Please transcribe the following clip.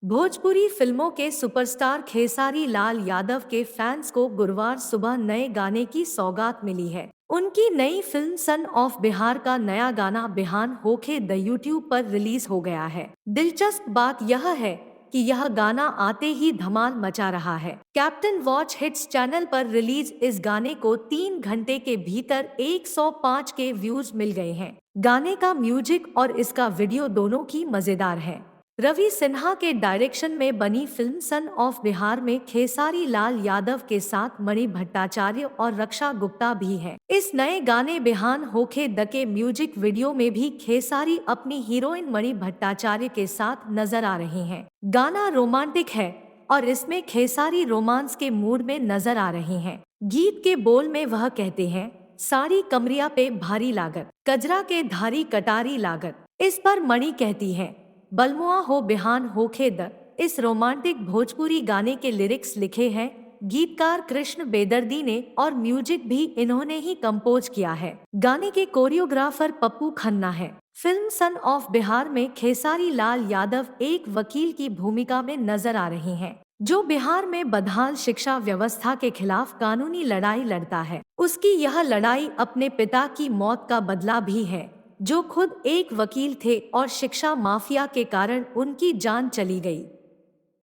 भोजपुरी फिल्मों के सुपरस्टार खेसारी लाल यादव के फैंस को गुरुवार सुबह नए गाने की सौगात मिली है। उनकी नई फिल्म सन ऑफ बिहार का नया गाना बिहान होके द यूट्यूब पर रिलीज हो गया है। दिलचस्प बात यह है कि यह गाना आते ही धमाल मचा रहा है। कैप्टन वॉच हिट्स चैनल पर रिलीज इस गाने को 3 घंटे के भीतर 105 के व्यूज मिल गए हैं। गाने का म्यूजिक और इसका वीडियो दोनों ही मजेदार है। रवि सिन्हा के डायरेक्शन में बनी फिल्म सन ऑफ बिहार में खेसारी लाल यादव के साथ मणि भट्टाचार्य और रक्षा गुप्ता भी हैं। इस नए गाने बिहान होके द के म्यूजिक वीडियो में भी खेसारी अपनी हीरोइन मणि भट्टाचार्य के साथ नजर आ रहे हैं। गाना रोमांटिक है और इसमें खेसारी रोमांस के मूड में नजर आ रहे हैं। गीत के बोल में वह कहते हैं, सारी कमरिया पे भारी लागत, कजरा के धारी कटारी लागत। इस पर मणि कहती है, बलमुआ हो बिहान होखे द। इस रोमांटिक भोजपुरी गाने के लिरिक्स लिखे हैं गीतकार कृष्ण बेदर्दी ने और म्यूजिक भी इन्होंने ही कंपोज किया है। गाने के कोरियोग्राफर पप्पू खन्ना है। फिल्म सन ऑफ बिहार में खेसारी लाल यादव एक वकील की भूमिका में नजर आ रहे हैं, जो बिहार में बदहाल शिक्षा व्यवस्था के खिलाफ कानूनी लड़ाई लड़ता है। उसकी यह लड़ाई अपने पिता की मौत का बदला भी है, जो खुद एक वकील थे और शिक्षा माफिया के कारण उनकी जान चली गई।